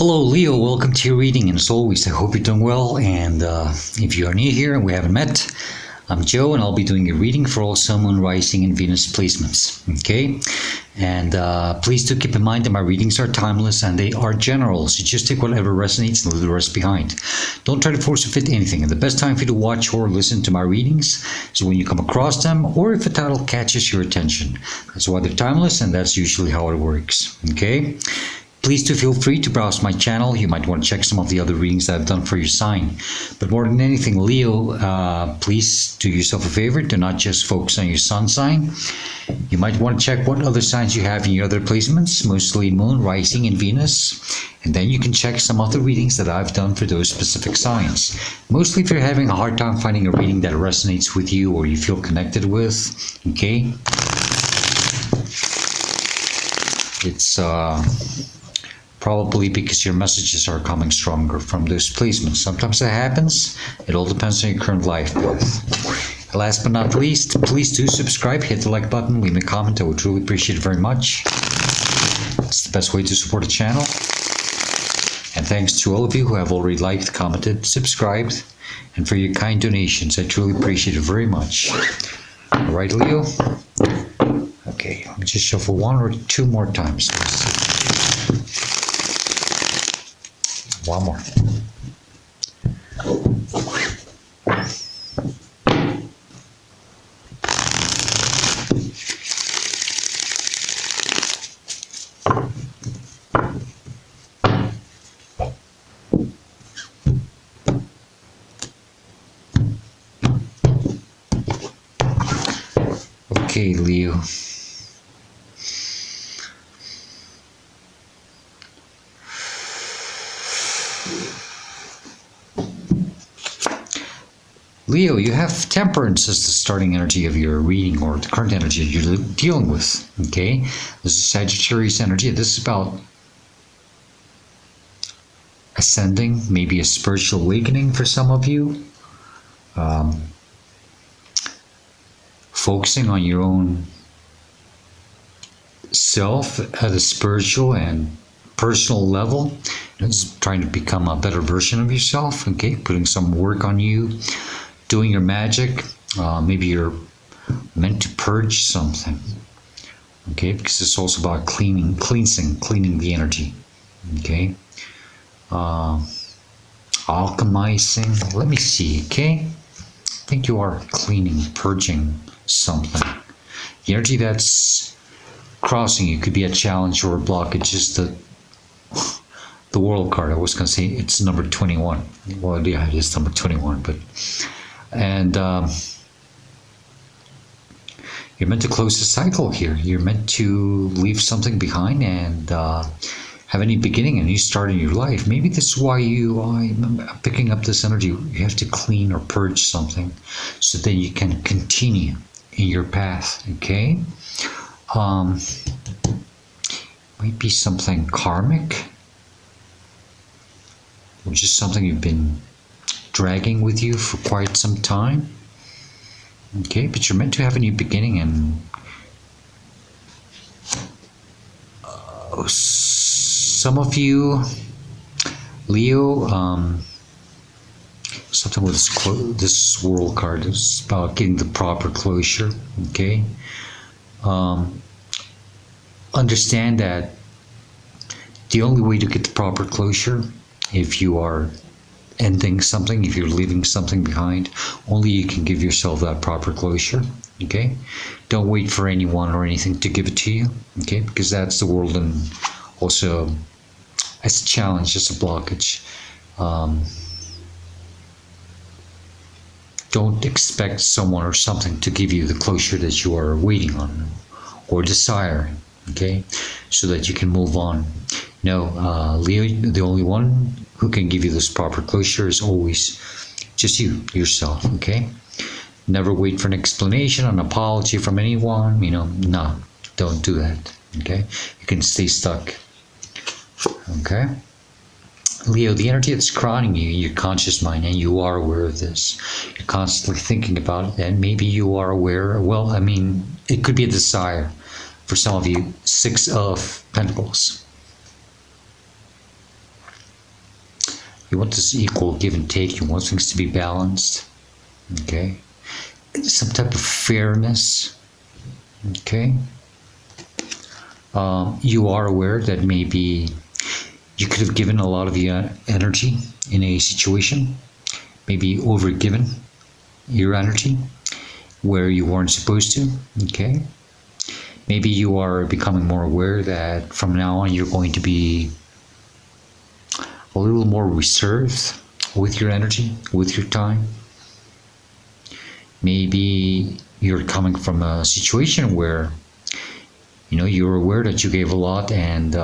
Hello Leo, welcome to your reading, and as always I hope you're doing well. And if you are new here and we haven't met, I'm Joe and I'll be doing a reading for all Sun, Moon, Rising and Venus placements. Okay, and please do keep in mind that my readings are timeless and they are general, so just take whatever resonates and leave the rest behind. Don't try to force fit anything, and the best time for you to watch or listen to my readings is when you come across them or if a title catches your attention. That's why they're timeless, and that's usually how it works. Okay, please do feel free to browse my channel. You might want to check some of the other readings that I've done for your sign. But more than anything, Leo, please do yourself a favor. Do not just focus on your sun sign. You might want to check what other signs you have in your other placements, mostly Moon, Rising, and Venus. And then you can check some of the readings that I've done for those specific signs. Mostly if you're having a hard time finding a reading that resonates with you or you feel connected with, okay? It's probably because your messages are coming stronger from those placements. Sometimes that happens. It all depends on your current life path. Last but not least, please do subscribe, hit the like button, leave me a comment. I would really appreciate it very much. It's the best way to support the channel. And thanks to all of you who have already liked, commented, subscribed, and for your kind donations. I truly appreciate it very much. All right, Leo. Okay, let me just shuffle one or two more times. One more. Okay, Leo. Leo, you have temperance as the starting energy of your reading, or the current energy you're dealing with. Okay, this is Sagittarius energy. This is about ascending, maybe a spiritual awakening for some of you. Focusing on your own self at a spiritual and personal level. It's trying to become a better version of yourself. Okay, putting some work on you. Doing your magic. Maybe you're meant to purge something. Okay, because it's also about cleaning the energy. Okay, alchemizing. Let me see. Okay, I think you are cleaning, purging something. The energy that's crossing you could be a challenge or a block. It's just the World card. I was going to say it's number 21. Well, yeah, it is number 21, but. And you're meant to close the cycle here. You're meant to leave something behind and have a new beginning, a new start in your life. Maybe this is why I'm picking up this energy. You have to clean or purge something so that you can continue in your path. Okay, might be something karmic, or just something you've been dragging with you for quite some time. Okay, but you're meant to have a new beginning, and some of you, Leo, something with this World card is about getting the proper closure. Okay, understand that the only way to get the proper closure, if you are ending something, if you're leaving something behind, only you can give yourself that proper closure. Okay, don't wait for anyone or anything to give it to you. Okay, because that's the world, and also as a challenge, as a blockage. Don't expect someone or something to give you the closure that you are waiting on or desiring. Okay, so that you can move on. No, Leo, the only one who can give you this proper closure is always just you, yourself. Okay, never wait for an explanation, an apology from anyone. No, don't do that. Okay, you can stay stuck. Okay, Leo, the energy that's crowding you, your conscious mind, and you are aware of this. You're constantly thinking about it, and maybe you are aware. Well, I mean, it could be a desire. For some of you, 6 of Pentacles. You want this equal give and take. You want things to be balanced. Okay. Some type of fairness. Okay. You are aware that maybe you could have given a lot of your energy in a situation, maybe overgiven your energy where you weren't supposed to. Okay. Maybe you are becoming more aware that from now on you're going to be a little more reserved with your energy, with your time. Maybe you're coming from a situation where, you know, you're aware that you gave a lot and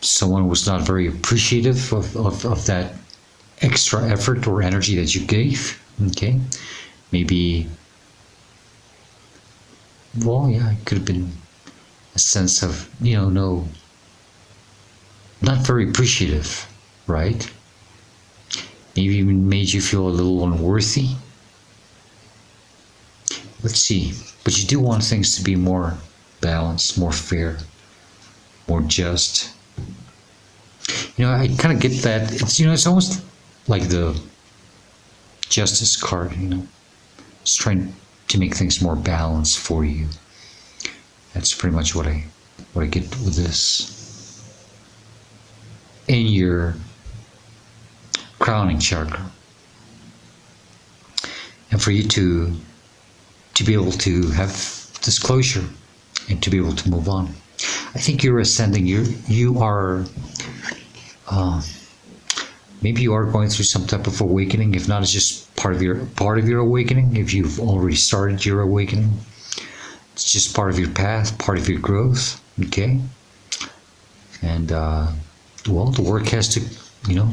someone was not very appreciative of that extra effort or energy that you gave. Okay. Maybe, well, yeah, it could have been a sense of, you know, no, not very appreciative, right? Maybe even made you feel a little unworthy. Let's see. But you do want things to be more balanced, more fair, more just. You know, I kind of get that. It's, you know, it's almost like the Justice card, you know. It's trying to make things more balanced for you. That's pretty much what I get with this. In your crowning chakra. And for you to be able to have this closure and to be able to move on. I think you're ascending. You are maybe you are going through some type of awakening. If not, it's just part of your awakening. If you've already started your awakening, it's just part of your path, part of your growth. Okay. And well, the work has to, you know,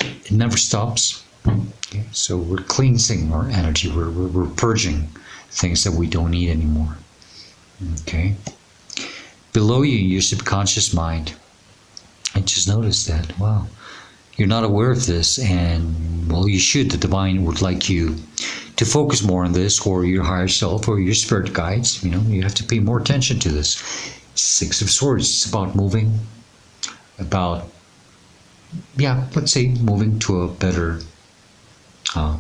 it never stops. Okay? So we're cleansing our energy. We're purging things that we don't need anymore. Okay. Below you, your subconscious mind. I just noticed that. Wow. You're not aware of this, and well, you should. The divine would like you to focus more on this, or your higher self, or your spirit guides. You know, you have to pay more attention to this. Six of Swords. It's about moving. About, yeah, let's say moving to a better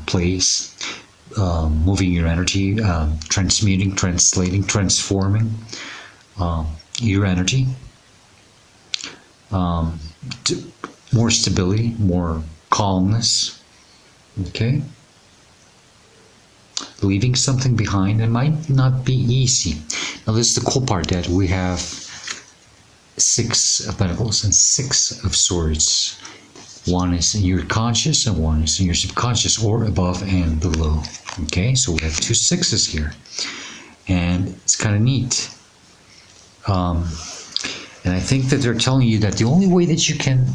place, moving your energy, transmuting, translating, transforming your energy, to more stability, more calmness. Okay, leaving something behind. It might not be easy. Now, this is the cool part, that we have Six of Pentacles and Six of Swords. One is in your conscious and one is in your subconscious, or above and below. Okay, so we have two sixes here, and it's kind of neat. And I think that they're telling you that the only way that you can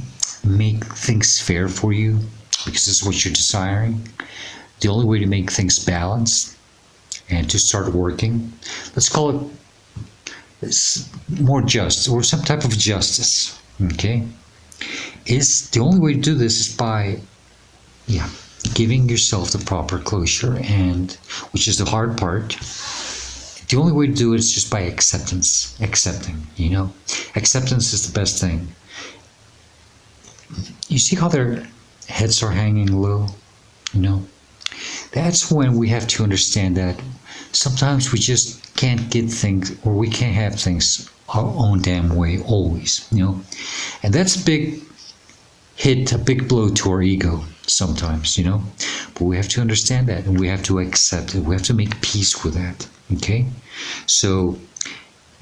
make things fair for you, because this is what you're desiring, the only way to make things balanced and to start working, let's call it more just, or some type of justice, okay, is the only way to do this is by, yeah, giving yourself the proper closure, and which is the hard part. The only way to do it is just by accepting, you know. Acceptance is the best thing. You see how their heads are hanging low, you know. That's when we have to understand that sometimes we just can't get things, or we can't have things our own damn way always, you know. And that's a big hit, a big blow to our ego sometimes, you know. But we have to understand that, and we have to accept it. We have to make peace with that, okay? So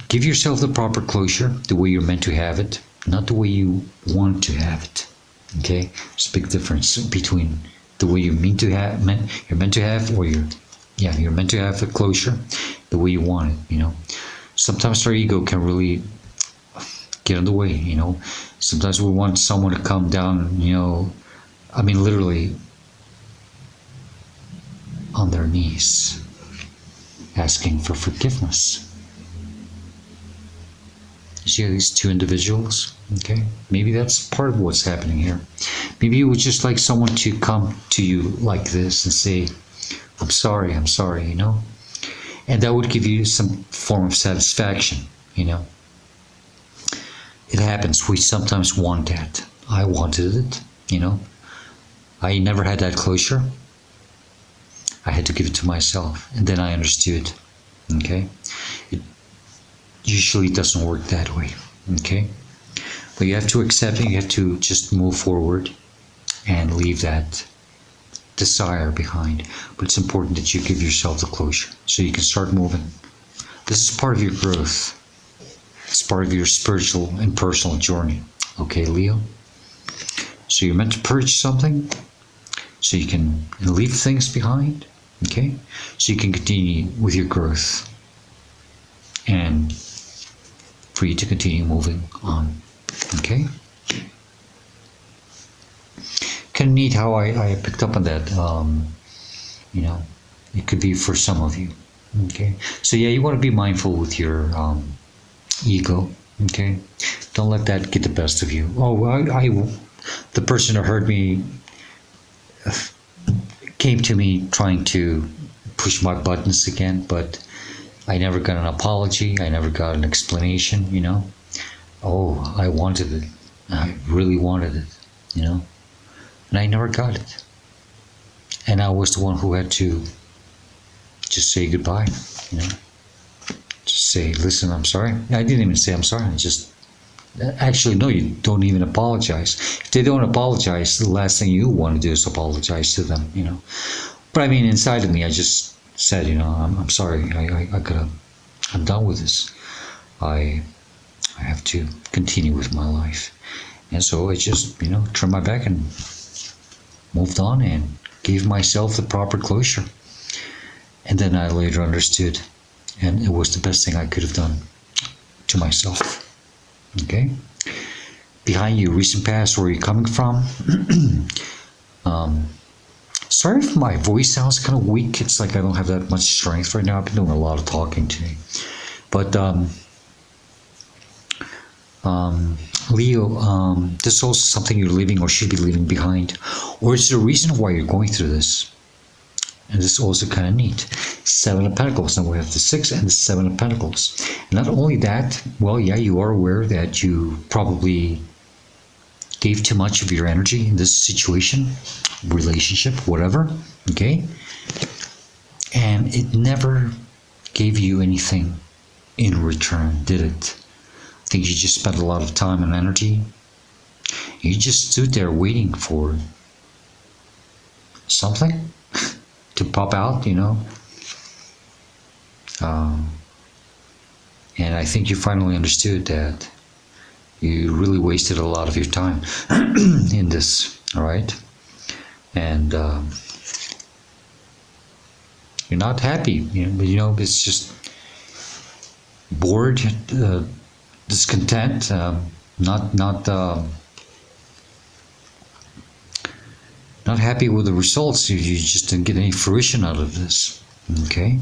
give yourself the proper closure, the way you're meant to have it, not the way you want to have it, okay? There's a big difference between the way you're meant to have, or you're meant to have the closure the way you want it, you know. Sometimes our ego can really get in the way, you know. Sometimes we want someone to come down, you know, I mean literally on their knees asking for forgiveness. You see these two individuals? Okay, maybe that's part of what's happening here. Maybe you would just like someone to come to you like this and say, I'm sorry, you know? And that would give you some form of satisfaction, you know? It happens. We sometimes want that. I wanted it, I never had that closure. I had to give it to myself, and then I understood. Okay, it usually doesn't work that way. Okay, but you have to accept it. You have to just move forward and leave that desire behind. But it's important that you give yourself the closure so you can start moving. This is part of your growth. It's part of your spiritual and personal journey. Okay, Leo? So you're meant to purge something so you can leave things behind. Okay? So you can continue with your growth and for you to continue moving on. Okay? Kind of neat how I picked up on that. It could be for some of you. Okay? So yeah, you want to be mindful with your ego. Okay? Don't let that get the best of you. Oh, the person who heard me came to me trying to push my buttons again, but I never got an apology. I never got an explanation, Oh, I wanted it. I really wanted it, and I never got it. And I was the one who had to just say goodbye, Just say, listen, I'm sorry. I didn't even say I'm sorry. Actually, no, you don't even apologize. If they don't apologize, the last thing you want to do is apologize to them, But I mean, inside of me, I just said, I'm sorry. I'm done with this. I have to continue with my life. And so I just, turned my back and moved on and gave myself the proper closure. And then I later understood, and it was the best thing I could have done to myself. Okay? Behind you, recent past, where you're coming from. Sorry if my voice sounds kind of weak. It's like I don't have that much strength right now. I've been doing a lot of talking today. But Leo, this is also something you're leaving or should be leaving behind. Or it's the reason why you're going through this. And this is also kind of neat. 7 of Pentacles. Now we have the 6 and the 7 of Pentacles. And not only that, well, yeah, you are aware that you probably gave too much of your energy in this situation, relationship, whatever, okay? And it never gave you anything in return, did it? I think you just spent a lot of time and energy. You just stood there waiting for something to pop out, and I think you finally understood that you really wasted a lot of your time in this, all right? And you're not happy, but it's just bored, discontent, not happy with the results. You just didn't get any fruition out of this. Okay?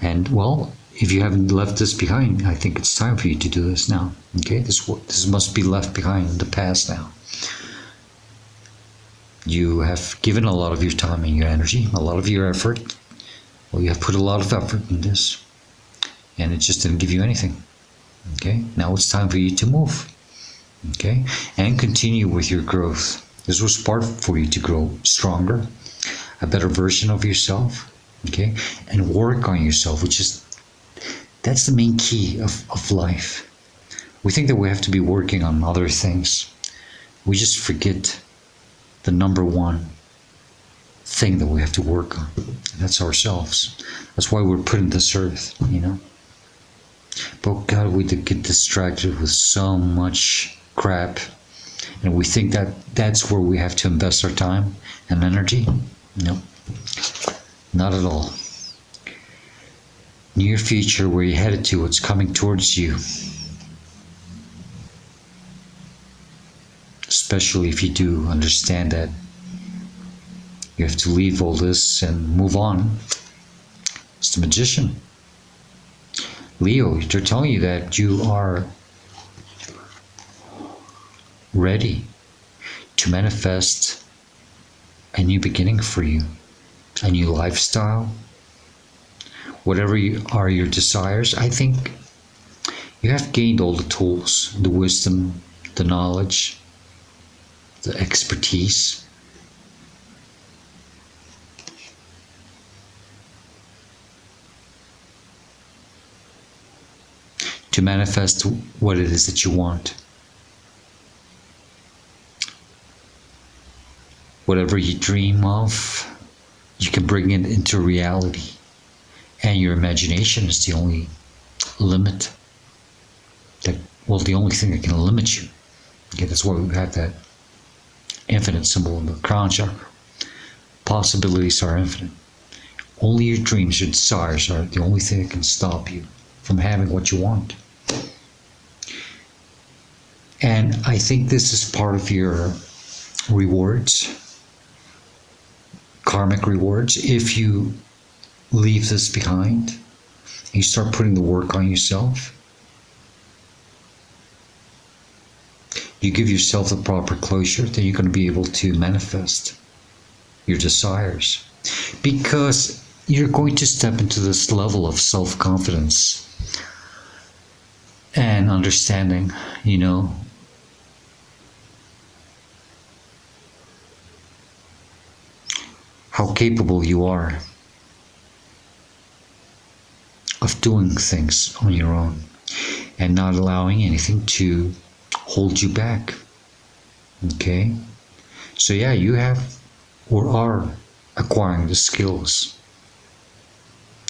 And well, if you haven't left this behind, I think it's time for you to do this now. Okay? This must be left behind in the past now. You have given a lot of your time and your energy, a lot of your effort. Well, you have put a lot of effort in this, and it just didn't give you anything. Okay? Now it's time for you to move. Okay? And continue with your growth. This was part for you to grow stronger, a better version of yourself, okay? And work on yourself, that's the main key of life. We think that we have to be working on other things. We just forget the number one thing that we have to work on. That's ourselves. That's why we're put in this earth, But God, we get distracted with so much crap. And we think that that's where we have to invest our time and energy. No, not at all. Near future, where you're headed to, what's coming towards you. Especially if you do understand that you have to leave all this and move on. It's the Magician. Leo, they're telling you that you are ready to manifest a new beginning for you, a new lifestyle, whatever are your desires. I think you have gained all the tools, the wisdom, the knowledge, the expertise to manifest what it is that you want. Whatever you dream of, you can bring it into reality. And your imagination is the only limit that, well, the only thing that can limit you. Okay, that's why we have that infinite symbol in the crown chakra. Possibilities are infinite. Only your dreams, your desires are the only thing that can stop you from having what you want. And I think this is part of your rewards, karmic rewards. If you leave this behind, you start putting the work on yourself, you give yourself the proper closure, then you're going to be able to manifest your desires. Because you're going to step into this level of self-confidence and understanding, you know, how capable you are of doing things on your own and not allowing anything to hold you back. Okay? So yeah, you have or are acquiring the skills,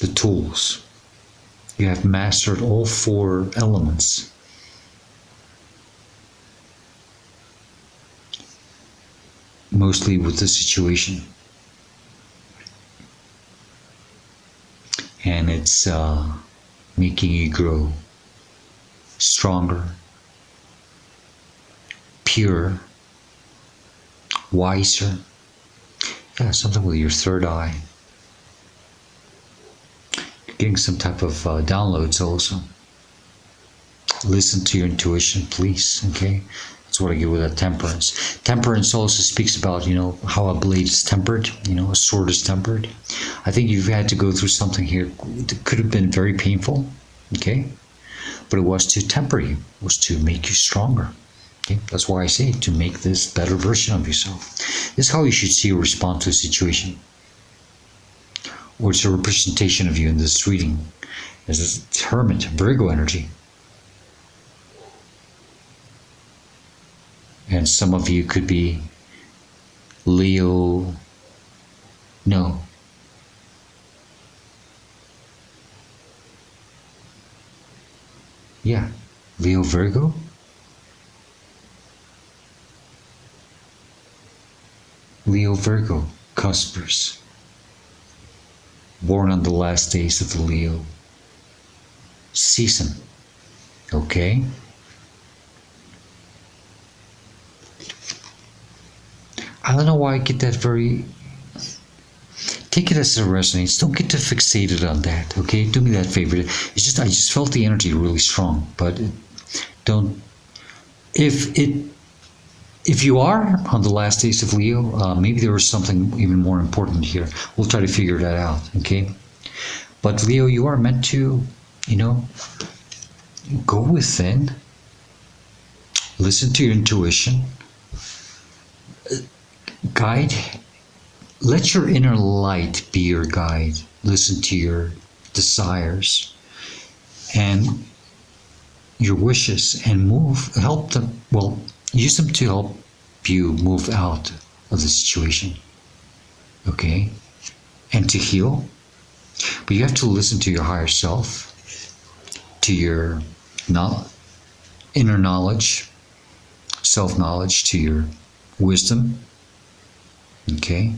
the tools. You have mastered all 4 elements. Mostly with the situation. And it's making you grow stronger, purer, wiser. Yeah, something with your third eye. You're getting some type of downloads also. Listen to your intuition, please, okay? That's what I get with that temperance. Temperance also speaks about, you know, how a blade is tempered, you know, a sword is tempered. I think you've had to go through something here that could have been very painful, okay? But it was to temper you, it was to make you stronger. Okay? That's why I say to make this better version of yourself. This is how you should see or respond to a situation. Or it's a representation of you in this reading. As this Hermit, Virgo energy. And some of you could be Leo. No. Yeah, Leo Virgo. Leo Virgo, cuspers. Born on the last days of the Leo season. Okay? I don't know why I get that very... Take it as it resonates. Don't get too fixated on that, okay? Do me that favor. It's just, I just felt the energy really strong, but don't... If you are on the last days of Leo, maybe there was something even more important here. We'll try to figure that out, okay? But Leo, you are meant to, you know, go within, listen to your intuition, guide, let your inner light be your guide. Listen to your desires and your wishes and help them, well, use them to help you move out of the situation, okay? And to heal. But you have to listen to your higher self, to your inner knowledge, self-knowledge, to your wisdom, okay?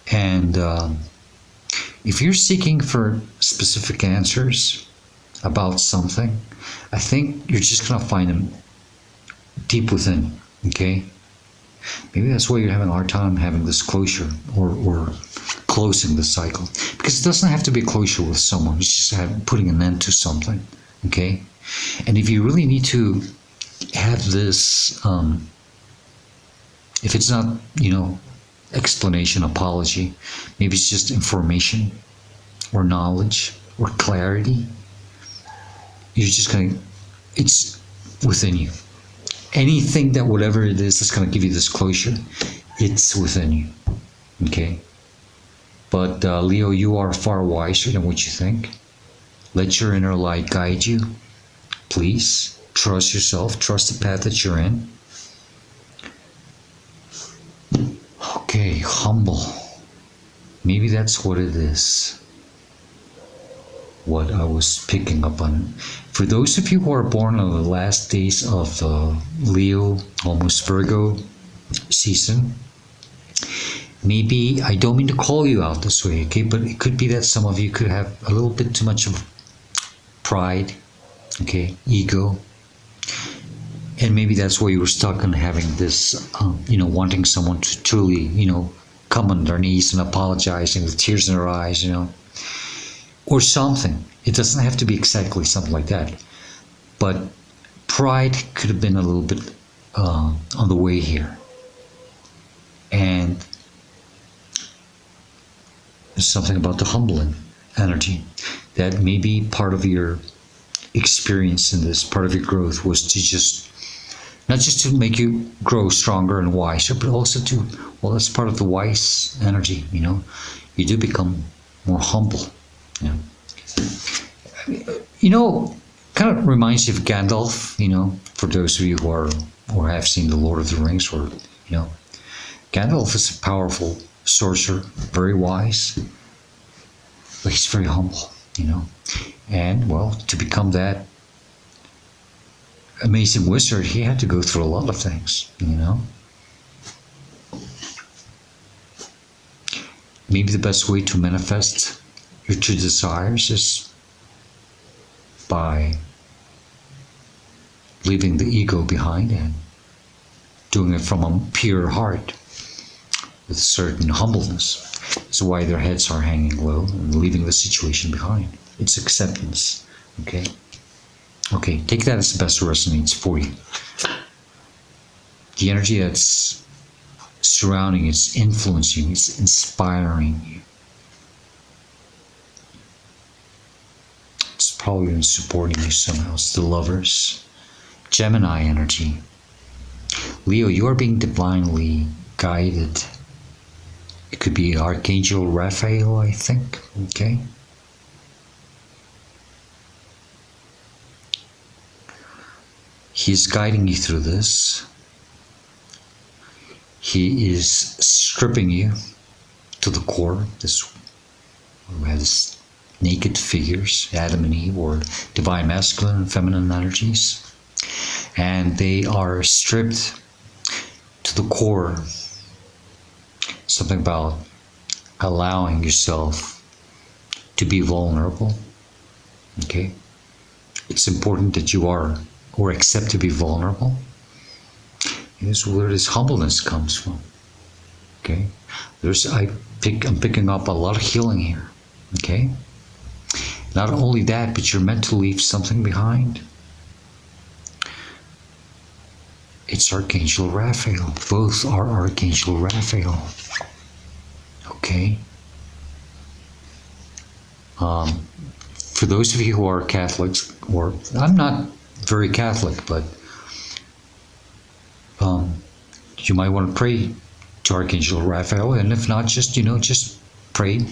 And if you're seeking for specific answers about something, I think you're just going to find them deep within, okay? Maybe that's why you're having a hard time having this closure or closing the cycle. Because it doesn't have to be a closure with someone. It's just putting an end to something, okay? And if you really need to have this, if it's not, you know, explanation, apology, maybe it's just information or knowledge or clarity, you're just going to, it's within you. anything that whatever it is that's going to give you this closure, it's within you. Okay? But Leo, you are far wiser than what you think. Let your inner light guide you. Please trust yourself. Trust the path that you're in. Okay, humble. Maybe that's what it is. What I was picking up on. For those of you who are born on the last days of the Leo, almost Virgo season, maybe, I don't mean to call you out this way, okay, but it could be that some of you could have a little bit too much of pride, okay, ego, and maybe that's why you were stuck on having this, wanting someone to truly, come on their knees and apologizing with tears in their eyes, or something. It doesn't have to be exactly something like that, but pride could have been a little bit on the way here, and there's something about the humbling energy that maybe part of your experience in this, part of your growth was to just, not just to make you grow stronger and wiser, but also to, well, that's part of the wise energy, you do become more humble. Kind of reminds you of Gandalf, for those of you who are, or have seen The Lord of the Rings, or, Gandalf is a powerful sorcerer, very wise, but he's very humble, and, well, to become that amazing wizard, he had to go through a lot of things, Maybe the best way to manifest your true desires is by leaving the ego behind and doing it from a pure heart with a certain humbleness. That's why their heads are hanging low and leaving the situation behind. It's acceptance. Okay? Okay, take that as the best resonates for you. The energy that's surrounding, it's influencing, it's inspiring you. It's probably been supporting you somehow. It's the Lovers. Gemini energy. Leo, you are being divinely guided. It could be Archangel Raphael, I think. Okay? He's guiding you through this. He is stripping you to the core. We have this naked figures, Adam and Eve, or divine masculine and feminine energies. And they are stripped to the core. Something about allowing yourself to be vulnerable. Okay? It's important that you are, or accept to be vulnerable. Here's where this humbleness comes from. Okay? I'm picking up a lot of healing here. Okay? Not only that, but you're meant to leave something behind. It's Archangel Raphael. Both are Archangel Raphael. Okay? For those of you who are Catholics, or I'm not very Catholic, but you might want to pray to Archangel Raphael, and if not, just pray,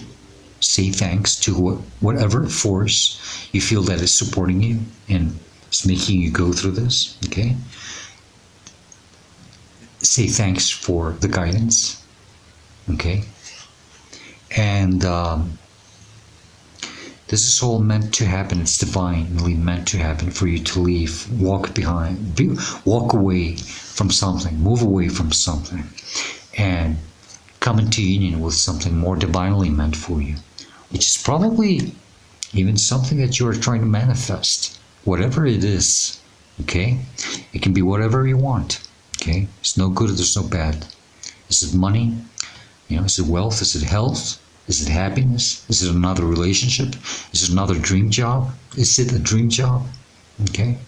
say thanks to whatever force you feel that is supporting you and is making you go through this. Okay? Say thanks for the guidance. Okay? And this is all meant to happen. It's divinely meant to happen for you to leave, walk away from something, move away from something, and come into union with something more divinely meant for you, which is probably even something that you are trying to manifest, whatever it is. Okay? It can be whatever you want. Okay? There's no good, there's no bad. Is it money? Is it wealth? Is it health? Is it happiness? Is it another relationship? Is it another dream job? Is it a dream job? Okay?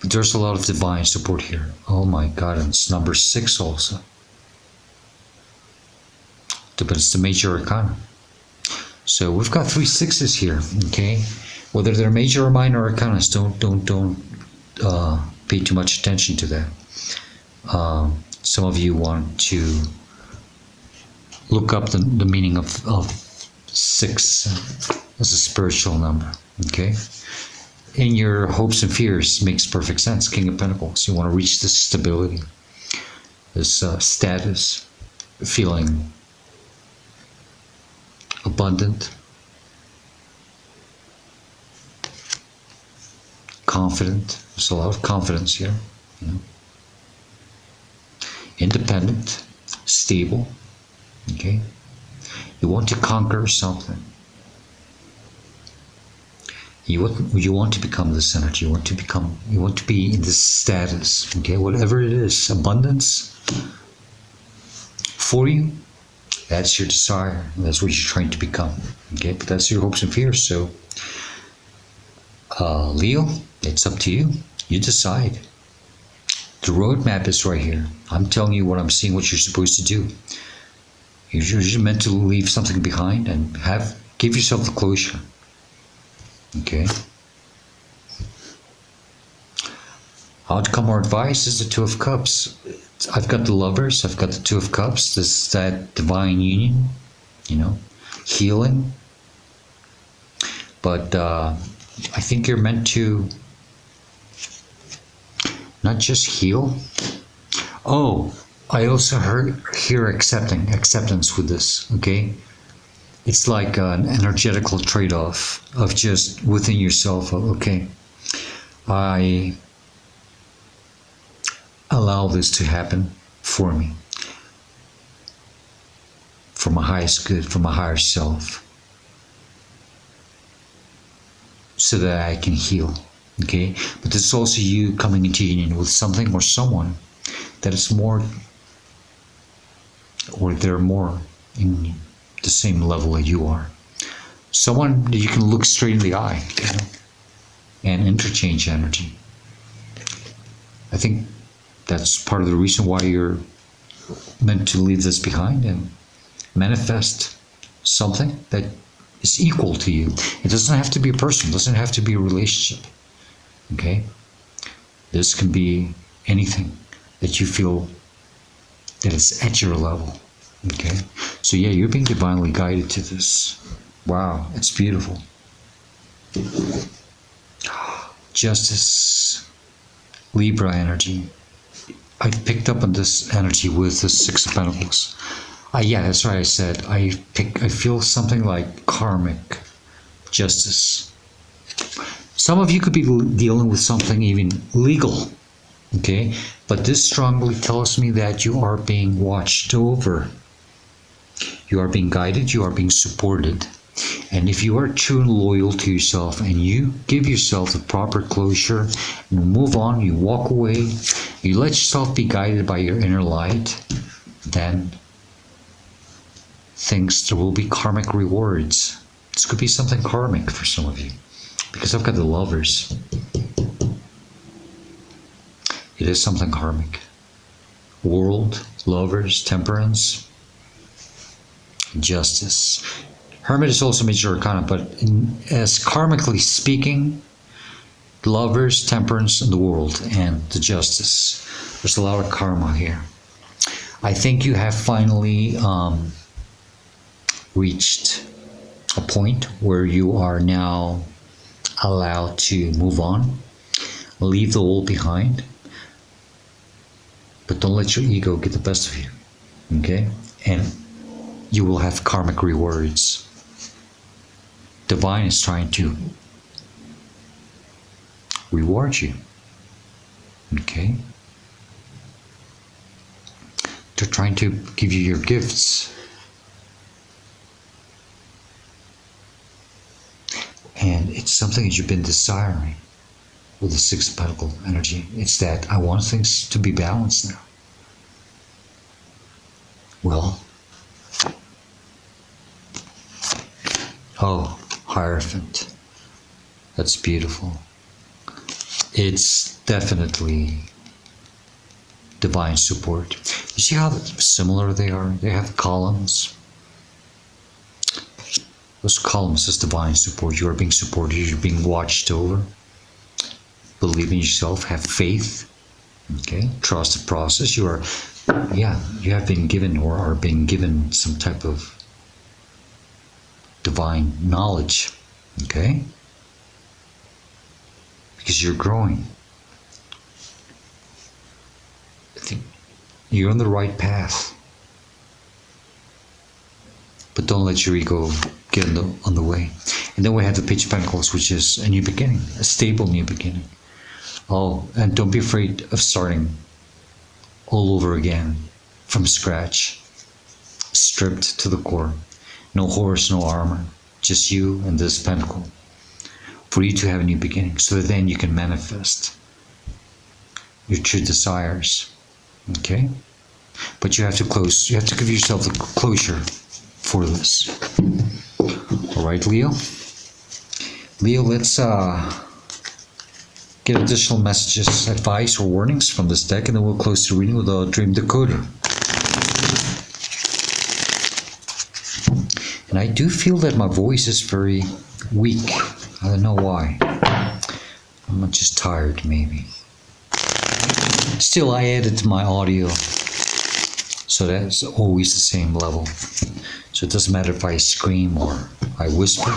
But there's a lot of divine support here. Oh my God, and it's number 6 also. But it's the major arcana. So we've got 3 6s here, okay? Whether they're major or minor arcanas, don't pay too much attention to that. Some of you want to look up the meaning of 6 as a spiritual number. Okay, in your hopes and fears, makes perfect sense. King of Pentacles, you want to reach this stability, this status, feeling abundant, confident. There's a lot of confidence here. You know? Independent, stable. Okay, you want to conquer something. You want to become this energy. You want to be in this status. Okay, whatever it is, abundance for you. That's your desire. That's what you're trying to become. Okay, but that's your hopes and fears. So, Leo, it's up to you. You decide. The roadmap is right here. I'm telling you what I'm seeing, what you're supposed to do. You're meant to leave something behind and give yourself the closure. Okay. Outcome or advice is the Two of Cups. I've got the Lovers. I've got the Two of Cups. This is that divine union. You know, healing. But I think you're meant to not just heal. Oh, I also hear acceptance with this. Okay, it's like an energetical trade-off of just within yourself. Okay, I allow this to happen for me, for my highest good, for my higher self, so that I can heal. Okay, but this is also you coming into union with something or someone that is more, or they're more in the same level that you are. Someone that you can look straight in the eye, you know, and interchange energy. I think that's part of the reason why you're meant to leave this behind and manifest something that is equal to you. It doesn't have to be a person, it doesn't have to be a relationship. Okay? This can be anything that you feel that is at your level. Okay? So yeah, you're being divinely guided to this. Wow, it's beautiful. Justice, Libra energy. I picked up on this energy with the Six of Pentacles. Yeah, that's right. I said I feel something like karmic justice. Some of you could be dealing with something even legal, okay? But this strongly tells me that you are being watched over. You are being guided. You are being supported. And if you are true and loyal to yourself and you give yourself the proper closure, you move on, you walk away, you let yourself be guided by your inner light, then there will be karmic rewards. This could be something karmic for some of you, because I've got the Lovers. It is something karmic. World, Lovers, Temperance, Justice. Hermit is also major arcana, but as karmically speaking, Lovers, Temperance, and the World, and the Justice. There's a lot of karma here. I think you have finally reached a point where you are now allowed to move on, leave the old behind, but don't let your ego get the best of you. Okay? And you will have karmic rewards. Divine is trying to reward you. Okay? They're trying to give you your gifts. And it's something that you've been desiring with the Six of Pentacles energy. It's that I want things to be balanced now. Well, oh, Hierophant. That's beautiful. It's definitely divine support. You see how similar they are? They have columns. those columns as divine support. You are being supported. You're being watched over. Believe in yourself. Have faith. Okay. Trust the process. You are, yeah, you have been given or are being given some type of divine knowledge. Okay. Because you're growing. I think you're on the right path. But don't let your ego get on the way. And then we have the Page of Pentacles, which is a new beginning, a stable new beginning. Oh, and don't be afraid of starting all over again from scratch, stripped to the core. No horse, no armor, just you and this pentacle. For you to have a new beginning, so that then you can manifest your true desires. Okay? But you have to close, you have to give yourself the closure for this. Alright, Leo? Leo, let's get additional messages, advice, or warnings from this deck, and then we'll close the reading with a dream decoder. And I do feel that my voice is very weak. I don't know why. I'm just tired, maybe. Still, I added my audio, so that's always the same level. So it doesn't matter if I scream or I whisper.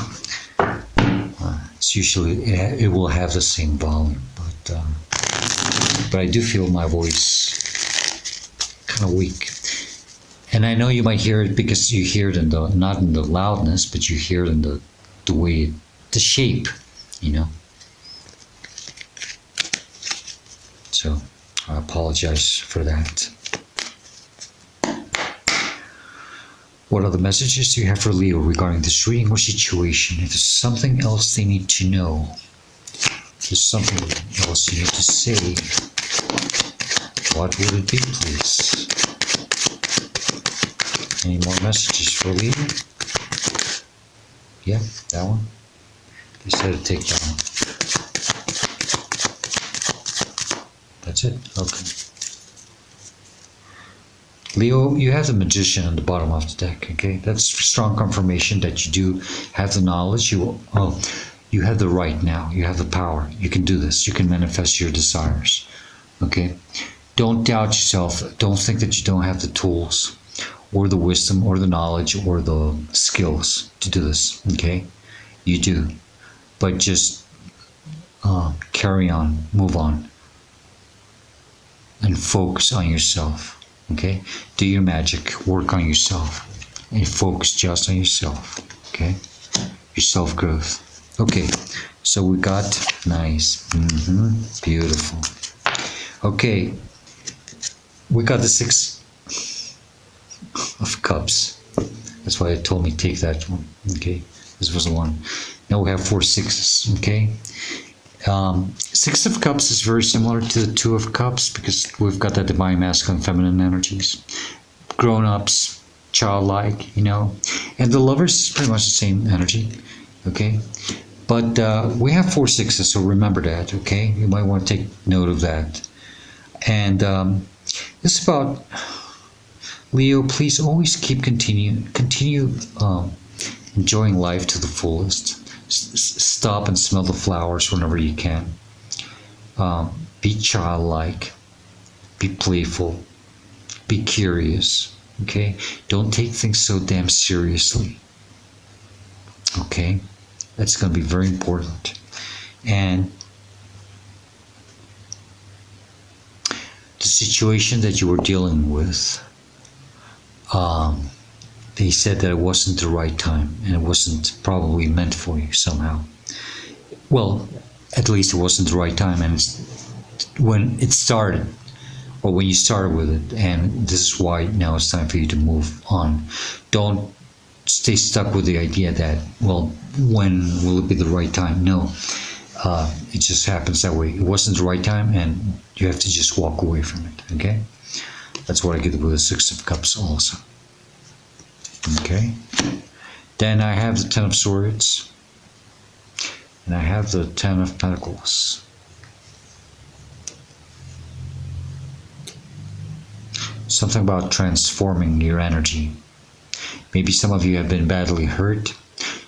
It's usually, it will have the same volume. But I do feel my voice kind of weak. And I know you might hear it because you hear it in the, not in the loudness, but you hear it in the way, the shape, you know. So I apologize for that. What other messages do you have for Leo regarding this reading or situation? If there's something else they need to know, if there's something else you need to say, what would it be, please? Any more messages for Leo? Yeah, that one. They said to take that one. That's it? Okay. Leo, you have the Magician on the bottom of the deck, okay? That's strong confirmation that you do have the knowledge. You have the right now. You have the power. You can do this. You can manifest your desires, okay? Don't doubt yourself. Don't think that you don't have the tools or the wisdom or the knowledge or the skills to do this, okay? You do. But just carry on, move on, and focus on yourself. Okay, do your magic, work on yourself, and focus just on yourself. Okay, your self-growth. Okay, so we got nice, beautiful. Okay, we got the Six of Cups. That's why it told me take that one. Okay, this was the one. Now we have 4 sixes. Okay. Six of Cups is very similar to the Two of Cups because we've got that divine masculine feminine energies, grown-ups, childlike, you know, and the Lovers is pretty much the same energy, okay? But we have 4 sixes, so remember that, okay? You might want to take note of that. And this is about Leo. Please always continue enjoying life to the fullest. Stop and smell the flowers whenever you can. Be childlike. Be playful. Be curious. Okay? Don't take things so damn seriously. Okay? That's going to be very important. And the situation that you were dealing with, they said that it wasn't the right time and it wasn't probably meant for you somehow. Well, at least it wasn't the right time, and it's when it started, or when you started with it, and this is why now it's time for you to move on. Don't stay stuck with the idea that, well, when will it be the right time? No, it just happens that way. It wasn't the right time, and you have to just walk away from it, okay? That's what I get with the Six of Cups also. Okay, then I have the Ten of Swords, and I have the Ten of Pentacles. Something about transforming your energy. Maybe some of you have been badly hurt.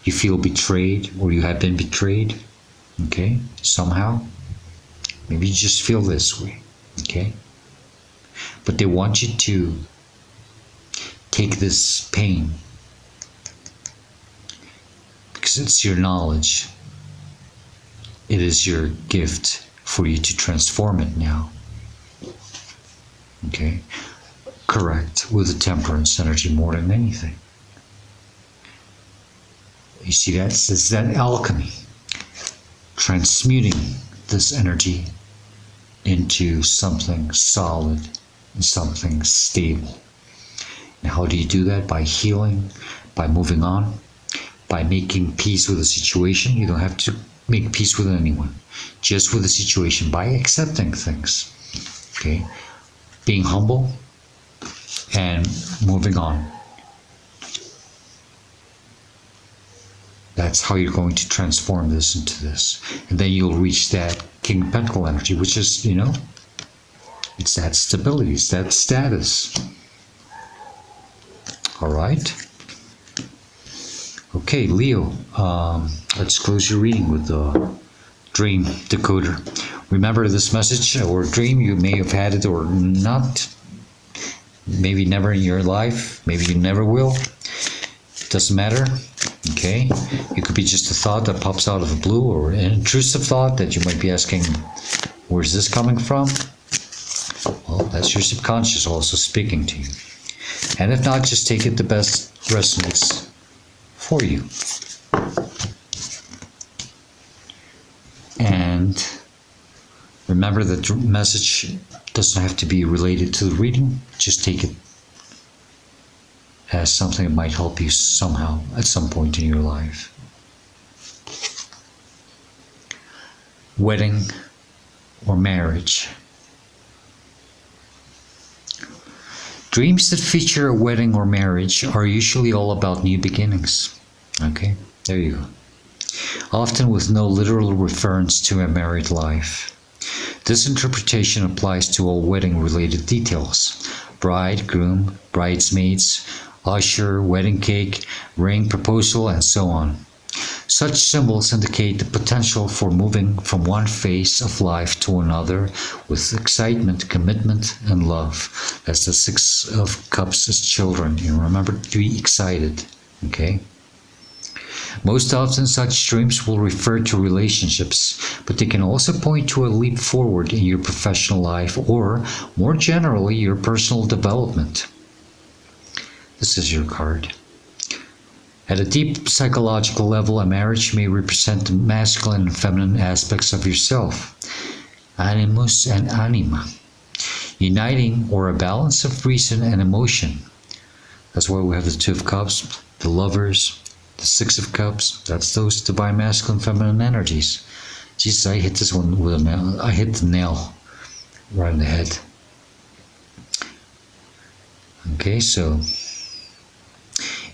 you feel betrayed or you have been betrayed, okay, somehow. Maybe you just feel this way, okay? But they want you to take this pain because it's your knowledge. It is your gift for you to transform it now. Okay? Correct. With the temperance energy more than anything. You see, it's that alchemy. Transmuting this energy into something solid and something stable. And how do you do that? By healing, by moving on, by making peace with the situation. You don't have to make peace with anyone, just with the situation, by accepting things. Okay? Being humble and moving on. That's how you're going to transform this into this. And then you'll reach that King of Pentacle energy, which is, you know, it's that stability, it's that status. All right. Okay, Leo, let's close your reading with the dream decoder. Remember this message or dream, you may have had it or not. Maybe never in your life, maybe you never will. Doesn't matter. Okay, it could be just a thought that pops out of the blue, or an intrusive thought that you might be asking, where's this coming from? Well, that's your subconscious also speaking to you. And if not, just take it the best resonates for you. And remember that the message doesn't have to be related to the reading. Just take it as something that might help you somehow at some point in your life. Wedding or marriage. Dreams that feature a wedding or marriage are usually all about new beginnings. Okay, there you go. Often with no literal reference to a married life. This interpretation applies to all wedding-related details. Bride, groom, bridesmaids, usher, wedding cake, ring, proposal, and so on. Such symbols indicate the potential for moving from one phase of life to another with excitement, commitment, and love. That's the Six of Cups as children. You remember to be excited, okay? Most often such dreams will refer to relationships, but they can also point to a leap forward in your professional life or, more generally, your personal development. This is your card. At a deep psychological level, a marriage may represent the masculine and feminine aspects of yourself, animus and anima, uniting or a balance of reason and emotion. That's why we have the Two of Cups, the Lovers, the Six of Cups. That's those divine masculine and feminine energies. Jesus, I hit this one with a nail. I hit the nail right in the head. Okay, so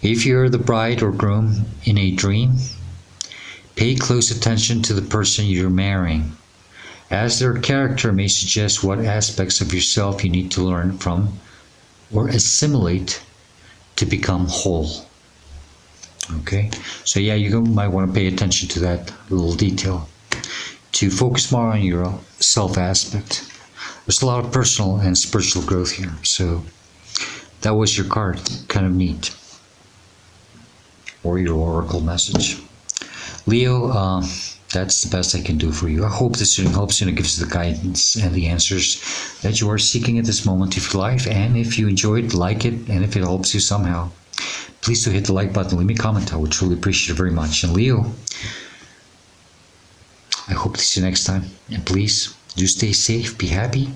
if you're the bride or groom in a dream, pay close attention to the person you're marrying, as their character may suggest what aspects of yourself you need to learn from or assimilate to become whole. Okay, so yeah, you might want to pay attention to that little detail to focus more on your self aspect. There's a lot of personal and spiritual growth here, so that was your card. Kind of neat. Or your oracle message. Leo, that's the best I can do for you. I hope this helps you and gives you the guidance and the answers that you are seeking at this moment of your life. And if you enjoyed, like it, and if it helps you somehow, please do hit the like button. Leave me a comment. I would truly appreciate it very much. And Leo, I hope to see you next time. And please do stay safe, be happy,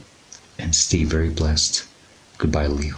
and stay very blessed. Goodbye, Leo.